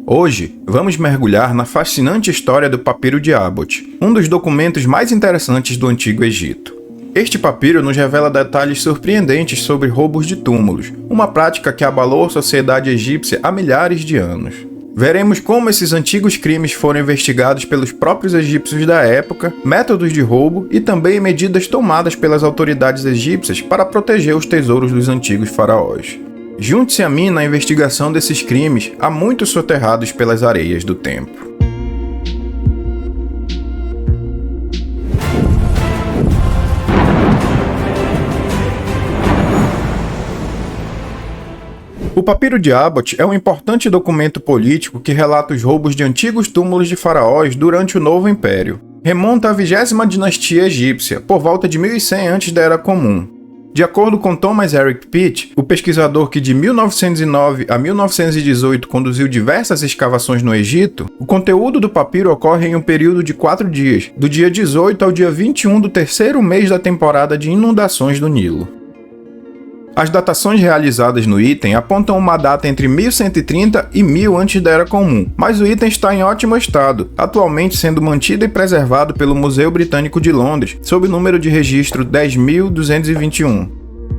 Hoje, vamos mergulhar na fascinante história do papiro de Abbott, um dos documentos mais interessantes do Antigo Egito. Este papiro nos revela detalhes surpreendentes sobre roubos de túmulos, uma prática que abalou a sociedade egípcia há milhares de anos. Veremos como esses antigos crimes foram investigados pelos próprios egípcios da época, métodos de roubo e também medidas tomadas pelas autoridades egípcias para proteger os tesouros dos antigos faraós. Junte-se a mim na investigação desses crimes há muito soterrados pelas areias do tempo. O Papiro de Abbott é um importante documento político que relata os roubos de antigos túmulos de faraós durante o Novo Império. Remonta à 20ª dinastia egípcia, por volta de 1100 a.C. da Era Comum. De acordo com Thomas Eric Pitt, o pesquisador que de 1909 a 1918 conduziu diversas escavações no Egito, o conteúdo do papiro ocorre em um período de 4 dias, do dia 18 ao dia 21 do terceiro mês da temporada de inundações do Nilo. As datações realizadas no item apontam uma data entre 1130 e 1000 antes da Era Comum, mas o item está em ótimo estado, atualmente sendo mantido e preservado pelo Museu Britânico de Londres, sob o número de registro 10.221.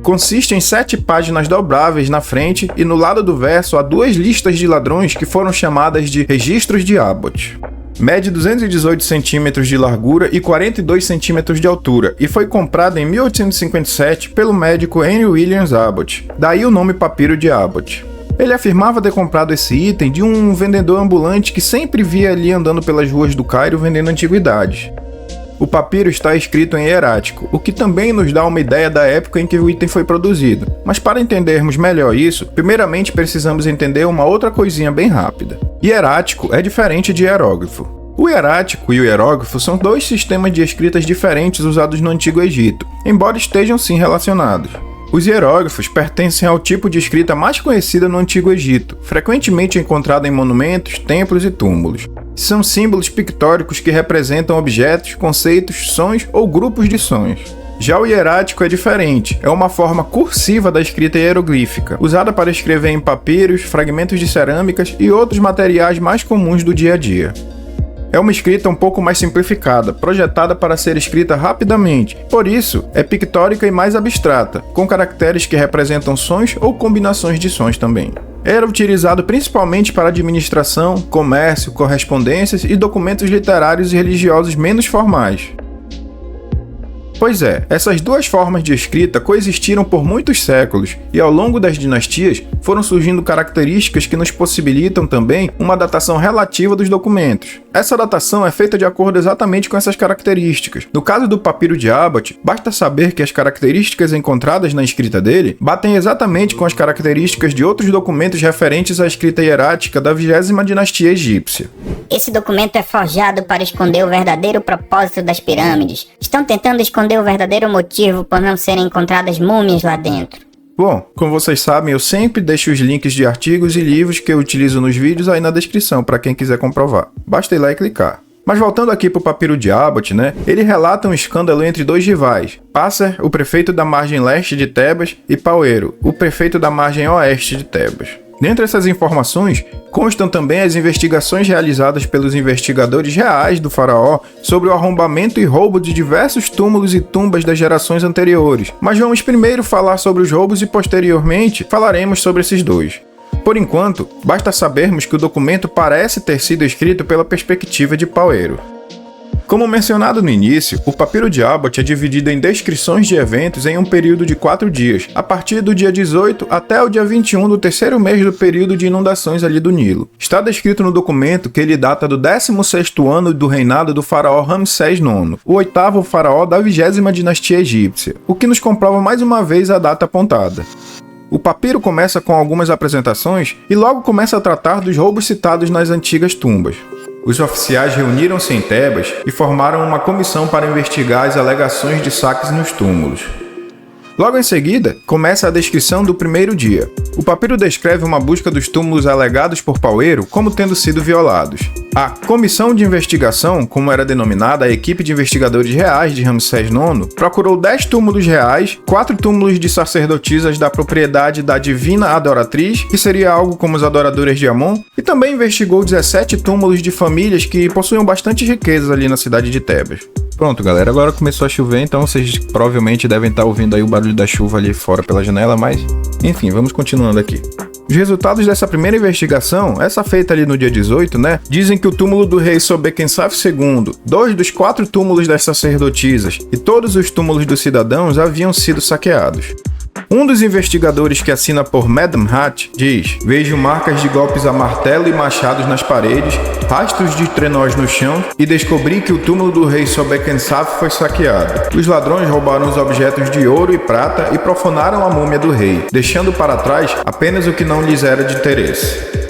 Consiste em 7 páginas dobráveis na frente e no lado do verso há 2 listas de ladrões que foram chamadas de Registros de Abbott. Mede 218 centímetros de largura e 42 centímetros de altura e foi comprado em 1857 pelo médico Henry Williams Abbott, daí o nome Papiro de Abbott. Ele afirmava ter comprado esse item de um vendedor ambulante que sempre via ali andando pelas ruas do Cairo vendendo antiguidades. O papiro está escrito em hierático, o que também nos dá uma ideia da época em que o item foi produzido. Mas para entendermos melhor isso, primeiramente precisamos entender uma outra coisinha bem rápida. Hierático é diferente de hierógrafo. O hierático e o hierógrafo são 2 sistemas de escritas diferentes usados no Antigo Egito, embora estejam sim relacionados. Os hierógrafos pertencem ao tipo de escrita mais conhecida no Antigo Egito, frequentemente encontrada em monumentos, templos e túmulos. São símbolos pictóricos que representam objetos, conceitos, sons ou grupos de sons. Já o hierático é diferente, é uma forma cursiva da escrita hieroglífica, usada para escrever em papiros, fragmentos de cerâmicas e outros materiais mais comuns do dia a dia. É uma escrita um pouco mais simplificada, projetada para ser escrita rapidamente, por isso é pictórica e mais abstrata, com caracteres que representam sons ou combinações de sons também. Era utilizado principalmente para administração, comércio, correspondências e documentos literários e religiosos menos formais. Pois é, essas 2 formas de escrita coexistiram por muitos séculos e ao longo das dinastias foram surgindo características que nos possibilitam também uma datação relativa dos documentos. Essa datação é feita de acordo exatamente com essas características. No caso do Papiro de Abbott, basta saber que as características encontradas na escrita dele batem exatamente com as características de outros documentos referentes à escrita hierática da 20ª dinastia egípcia. Esse documento é forjado para esconder o verdadeiro propósito das pirâmides. Estão tentando esconder o verdadeiro motivo por não serem encontradas múmias lá dentro. Bom, como vocês sabem, eu sempre deixo os links de artigos e livros que eu utilizo nos vídeos aí na descrição para quem quiser comprovar. Basta ir lá e clicar. Mas voltando aqui para o Papiro de Abbott, ele relata um escândalo entre 2 rivais, Passer, o prefeito da margem leste de Tebas, e Pauero, o prefeito da margem oeste de Tebas. Dentre essas informações, constam também as investigações realizadas pelos investigadores reais do faraó sobre o arrombamento e roubo de diversos túmulos e tumbas das gerações anteriores, mas vamos primeiro falar sobre os roubos e posteriormente falaremos sobre esses 2. Por enquanto, basta sabermos que o documento parece ter sido escrito pela perspectiva de Pauero. Como mencionado no início, o Papiro de Abbott é dividido em descrições de eventos em um período de 4 dias, a partir do dia 18 até o dia 21 do terceiro mês do período de inundações ali do Nilo. Está descrito no documento que ele data do 16º ano do reinado do faraó Ramsés IX, o 8º faraó da 20ª dinastia egípcia, o que nos comprova mais uma vez a data apontada. O papiro começa com algumas apresentações e logo começa a tratar dos roubos citados nas antigas tumbas. Os oficiais reuniram-se em Tebas e formaram uma comissão para investigar as alegações de saques nos túmulos. Logo em seguida, começa a descrição do primeiro dia. O papiro descreve uma busca dos túmulos alegados por Paueiro como tendo sido violados. A Comissão de Investigação, como era denominada a equipe de investigadores reais de Ramsés IX, procurou 10 túmulos reais, 4 túmulos de sacerdotisas da propriedade da divina adoratriz, que seria algo como os adoradores de Amon, e também investigou 17 túmulos de famílias que possuíam bastante riquezas ali na cidade de Tebas. Pronto, galera, agora começou a chover, então vocês provavelmente devem estar ouvindo aí o barulho da chuva ali fora pela janela, mas enfim, vamos continuando aqui. Os resultados dessa primeira investigação, essa feita ali no dia 18, né, dizem que o túmulo do rei Sobekensaf II, 2 dos 4 túmulos das sacerdotisas e todos os túmulos dos cidadãos haviam sido saqueados. Um dos investigadores, que assina por Madam Hat, diz: "Vejo marcas de golpes a martelo e machados nas paredes, rastros de trenós no chão e descobri que o túmulo do rei Sobekensaf foi saqueado. Os ladrões roubaram os objetos de ouro e prata e profanaram a múmia do rei, deixando para trás apenas o que não lhes era de interesse."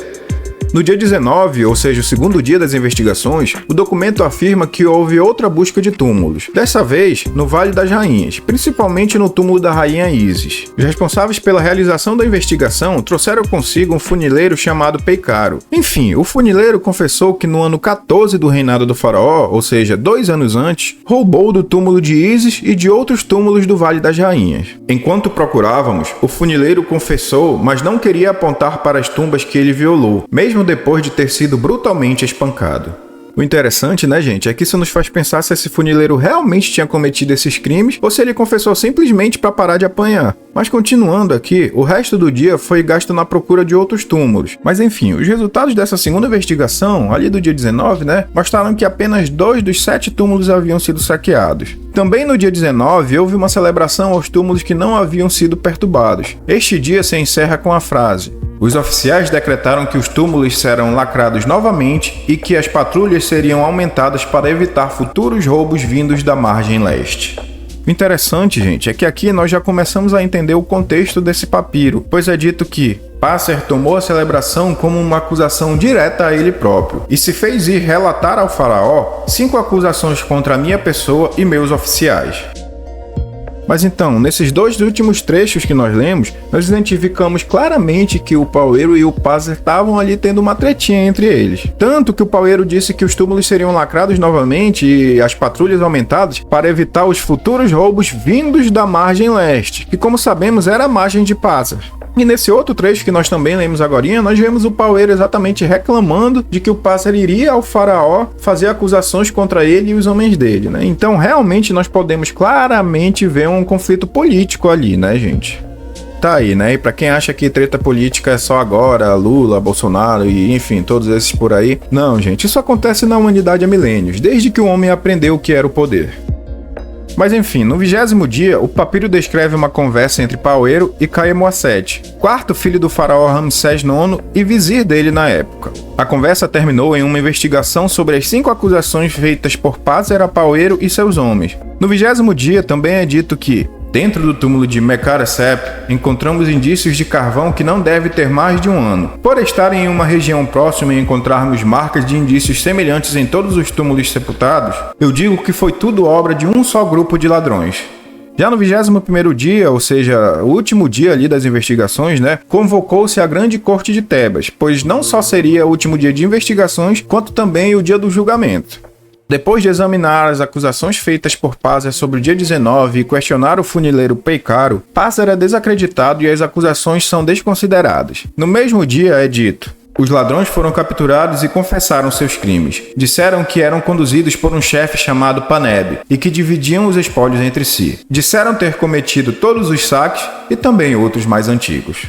No dia 19, ou seja, o segundo dia das investigações, o documento afirma que houve outra busca de túmulos, dessa vez no Vale das Rainhas, principalmente no túmulo da rainha Isis. Os responsáveis pela realização da investigação trouxeram consigo um funileiro chamado Peicaro. Enfim, o funileiro confessou que no ano 14 do reinado do faraó, ou seja, 2 anos antes, roubou do túmulo de Isis e de outros túmulos do Vale das Rainhas. Enquanto procurávamos, o funileiro confessou, mas não queria apontar para as tumbas que ele violou, mesmo depois de ter sido brutalmente espancado. O interessante, né, gente, é que isso nos faz pensar se esse funileiro realmente tinha cometido esses crimes ou se ele confessou simplesmente para parar de apanhar. Mas continuando aqui, o resto do dia foi gasto na procura de outros túmulos. Mas enfim, os resultados dessa segunda investigação, ali do dia 19, né, mostraram que apenas 2 dos 7 túmulos haviam sido saqueados. Também no dia 19, houve uma celebração aos túmulos que não haviam sido perturbados. Este dia se encerra com a frase: "Os oficiais decretaram que os túmulos serão lacrados novamente e que as patrulhas seriam aumentadas para evitar futuros roubos vindos da margem leste." O interessante, gente, é que aqui nós já começamos a entender o contexto desse papiro, pois é dito que Passer tomou a celebração como uma acusação direta a ele próprio e se fez ir relatar ao faraó 5 acusações contra a minha pessoa e meus oficiais. Mas então, nesses 2 últimos trechos que nós lemos, nós identificamos claramente que o Paueiro e o Passer estavam ali tendo uma tretinha entre eles. Tanto que o Paueiro disse que os túmulos seriam lacrados novamente e as patrulhas aumentadas para evitar os futuros roubos vindos da margem leste, que, como sabemos, era a margem de Passer. E nesse outro trecho que nós também lemos agora, nós vemos o Paueiro exatamente reclamando de que o Passer iria ao faraó fazer acusações contra ele e os homens dele, né? Então, realmente, nós podemos claramente ver um conflito político ali, né, gente? Tá aí, né? E pra quem acha que treta política é só agora, Lula, Bolsonaro e, enfim, todos esses por aí, não, gente, isso acontece na humanidade há milênios, desde que o homem aprendeu o que era o poder. Mas enfim, no 20º dia, o papiro descreve uma conversa entre Paueiro e Kaemuasset, 4º filho do faraó Ramsés IX e vizir dele na época. A conversa terminou em uma investigação sobre as 5 acusações feitas por Passer a Paueiro e seus homens. No 20º dia também é dito que, dentro do túmulo de Mekaresep, encontramos indícios de carvão que não deve ter mais de 1 ano. Por estar em uma região próxima e encontrarmos marcas de indícios semelhantes em todos os túmulos sepultados, eu digo que foi tudo obra de um só grupo de ladrões. Já no 21º dia, ou seja, o último dia ali das investigações, né, convocou-se a grande corte de Tebas, pois não só seria o último dia de investigações, quanto também o dia do julgamento. Depois de examinar as acusações feitas por Passer sobre o dia 19 e questionar o funileiro Peicaro, Passer é desacreditado e as acusações são desconsideradas. No mesmo dia é dito: os ladrões foram capturados e confessaram seus crimes. Disseram que eram conduzidos por um chefe chamado Paneb e que dividiam os espólios entre si. Disseram ter cometido todos os saques e também outros mais antigos.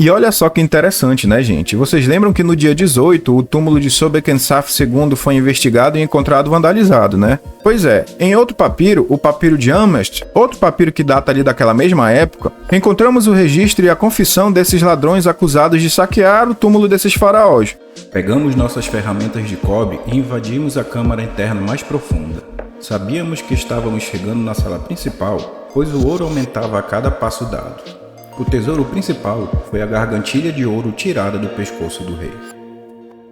E olha só que interessante, né, gente? Vocês lembram que no dia 18, o túmulo de Sobekensaf II foi investigado e encontrado vandalizado, né? Pois é, em outro papiro, o papiro de Amherst, outro papiro que data ali daquela mesma época, encontramos o registro e a confissão desses ladrões acusados de saquear o túmulo desses faraós. Pegamos nossas ferramentas de cobre e invadimos a câmara interna mais profunda. Sabíamos que estávamos chegando na sala principal, pois o ouro aumentava a cada passo dado. O tesouro principal foi a gargantilha de ouro tirada do pescoço do rei.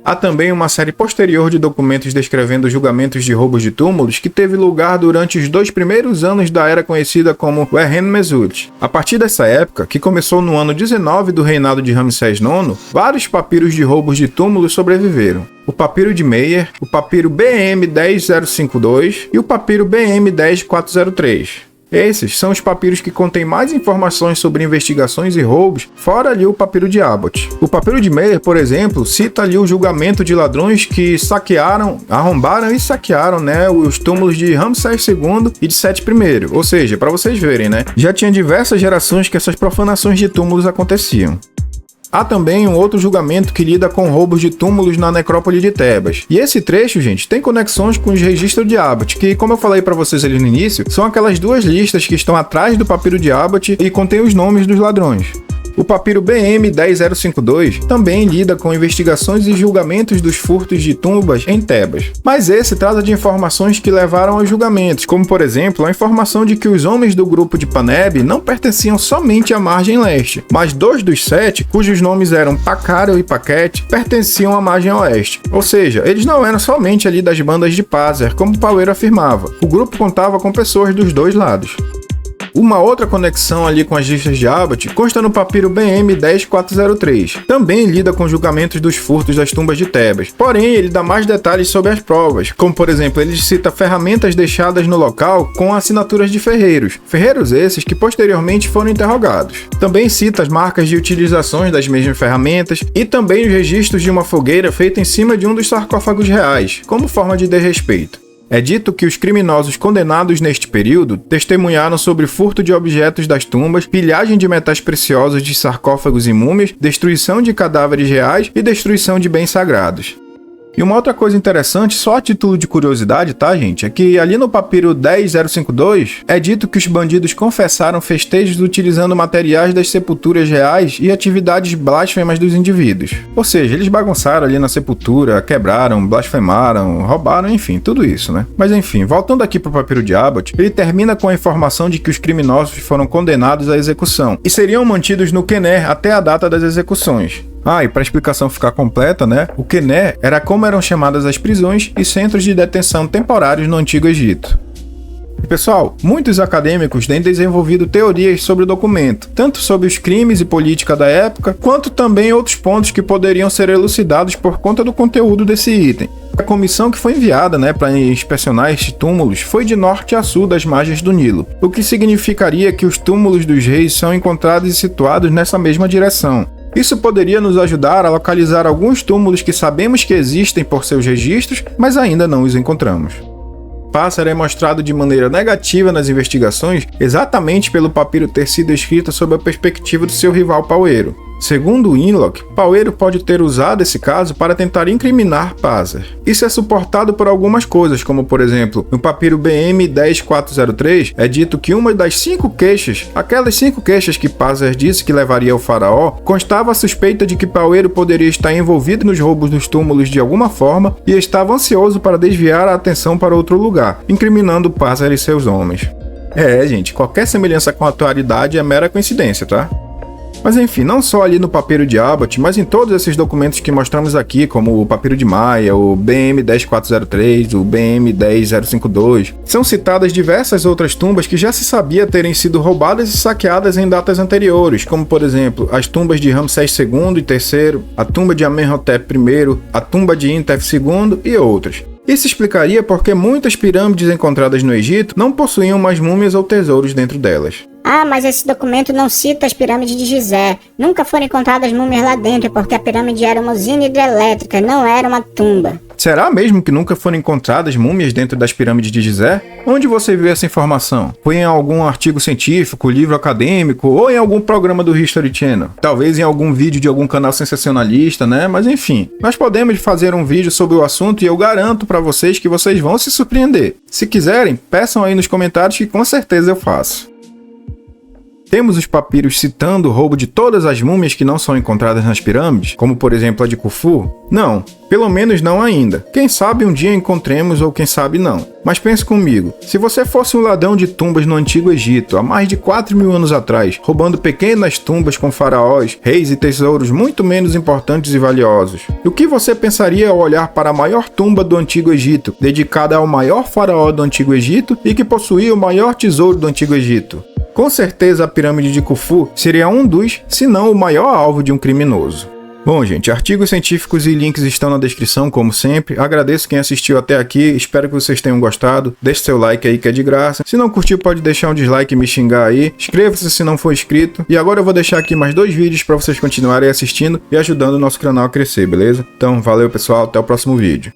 Há também uma série posterior de documentos descrevendo julgamentos de roubos de túmulos que teve lugar durante os 2 primeiros anos da era conhecida como Eren Mesut. A partir dessa época, que começou no ano 19 do reinado de Ramsés IX, vários papiros de roubos de túmulos sobreviveram. O papiro de Meyer, o papiro BM 10052 e o papiro BM 10403. Esses são os papiros que contêm mais informações sobre investigações e roubos, fora ali o papiro de Abbott. O papiro de Meyer, por exemplo, cita ali o julgamento de ladrões que arrombaram e saquearam, os túmulos de Ramsés II e de Sete I. Ou seja, para vocês verem, já tinha diversas gerações que essas profanações de túmulos aconteciam. Há também um outro julgamento que lida com roubos de túmulos na necrópole de Tebas. E esse trecho, gente, tem conexões com os registros de Abbott, que, como eu falei para vocês ali no início, são aquelas 2 listas que estão atrás do papiro de Abbott e contém os nomes dos ladrões. O papiro BM 10052 também lida com investigações e julgamentos dos furtos de tumbas em Tebas. Mas esse trata de informações que levaram aos julgamentos, como por exemplo a informação de que os homens do grupo de Paneb não pertenciam somente à margem leste, mas 2 dos 7, cujos nomes eram Pacaro e Paquete, pertenciam à margem oeste. Ou seja, eles não eram somente ali das bandas de Pazer, como Paueiro afirmava. O grupo contava com pessoas dos 2 lados. Uma outra conexão ali com as listas de Abbott consta no papiro BM 10403. Também lida com julgamentos dos furtos das tumbas de Tebas. Porém, ele dá mais detalhes sobre as provas, como por exemplo, ele cita ferramentas deixadas no local com assinaturas de ferreiros. Ferreiros esses que posteriormente foram interrogados. Também cita as marcas de utilizações das mesmas ferramentas e também os registros de uma fogueira feita em cima de um dos sarcófagos reais, como forma de desrespeito. É dito que os criminosos condenados neste período testemunharam sobre furto de objetos das tumbas, pilhagem de metais preciosos de sarcófagos e múmias, destruição de cadáveres reais e destruição de bens sagrados. E uma outra coisa interessante, só a título de curiosidade, tá, gente? É que ali no papiro 10052 é dito que os bandidos confessaram festejos utilizando materiais das sepulturas reais e atividades blasfemas dos indivíduos. Ou seja, eles bagunçaram ali na sepultura, quebraram, blasfemaram, roubaram, enfim, tudo isso, Mas enfim, voltando aqui pro papiro de Abbott, ele termina com a informação de que os criminosos foram condenados à execução e seriam mantidos no Quener até a data das execuções. E para a explicação ficar completa, o Quener era como eram chamadas as prisões e centros de detenção temporários no Antigo Egito. E pessoal, muitos acadêmicos têm desenvolvido teorias sobre o documento, tanto sobre os crimes e política da época, quanto também outros pontos que poderiam ser elucidados por conta do conteúdo desse item. A comissão que foi enviada para inspecionar estes túmulos foi de norte a sul das margens do Nilo, o que significaria que os túmulos dos reis são encontrados e situados nessa mesma direção. Isso poderia nos ajudar a localizar alguns túmulos que sabemos que existem por seus registros, mas ainda não os encontramos. Pássaro é mostrado de maneira negativa nas investigações exatamente pelo papiro ter sido escrito sob a perspectiva do seu rival Paueiro. Segundo Inlock, Paueiro pode ter usado esse caso para tentar incriminar Pássaro. Isso é suportado por algumas coisas, como por exemplo, no papiro BM 10403 é dito que uma das 5 queixas, aquelas 5 queixas que Pássaro disse que levaria ao faraó, constava a suspeita de que Paueiro poderia estar envolvido nos roubos dos túmulos de alguma forma e estava ansioso para desviar a atenção para outro lugar, incriminando Pássaro e seus homens. Gente, qualquer semelhança com a atualidade é mera coincidência, tá? Mas enfim, não só ali no papiro de Abbott, mas em todos esses documentos que mostramos aqui, como o papiro de Maia, o BM 10403, o BM 10052, são citadas diversas outras tumbas que já se sabia terem sido roubadas e saqueadas em datas anteriores, como por exemplo, as tumbas de Ramsés II e III, a tumba de Amenhotep I, a tumba de Intef II e outras. Isso explicaria porque muitas pirâmides encontradas no Egito não possuíam mais múmias ou tesouros dentro delas. Mas esse documento não cita as pirâmides de Gizé. Nunca foram encontradas múmias lá dentro, porque a pirâmide era uma usina hidrelétrica, não era uma tumba. Será mesmo que nunca foram encontradas múmias dentro das pirâmides de Gizé? Onde você viu essa informação? Foi em algum artigo científico, livro acadêmico ou em algum programa do History Channel? Talvez em algum vídeo de algum canal sensacionalista, Mas enfim, nós podemos fazer um vídeo sobre o assunto e eu garanto para vocês que vocês vão se surpreender. Se quiserem, peçam aí nos comentários que com certeza eu faço. Temos os papiros citando o roubo de todas as múmias que não são encontradas nas pirâmides, como por exemplo a de Khufu? Não, pelo menos não ainda. Quem sabe um dia encontremos ou quem sabe não. Mas pense comigo, se você fosse um ladrão de tumbas no Antigo Egito, há mais de 4.000 anos atrás, roubando pequenas tumbas com faraós, reis e tesouros muito menos importantes e valiosos, o que você pensaria ao olhar para a maior tumba do Antigo Egito, dedicada ao maior faraó do Antigo Egito e que possuía o maior tesouro do Antigo Egito? Com certeza a pirâmide de Khufu seria um dos, se não o maior alvo de um criminoso. Bom, gente, artigos científicos e links estão na descrição, como sempre. Agradeço quem assistiu até aqui, espero que vocês tenham gostado. Deixe seu like aí que é de graça. Se não curtiu, pode deixar um dislike e me xingar aí. Inscreva-se se não for inscrito. E agora eu vou deixar aqui mais 2 vídeos para vocês continuarem assistindo e ajudando o nosso canal a crescer, beleza? Então, valeu pessoal, até o próximo vídeo.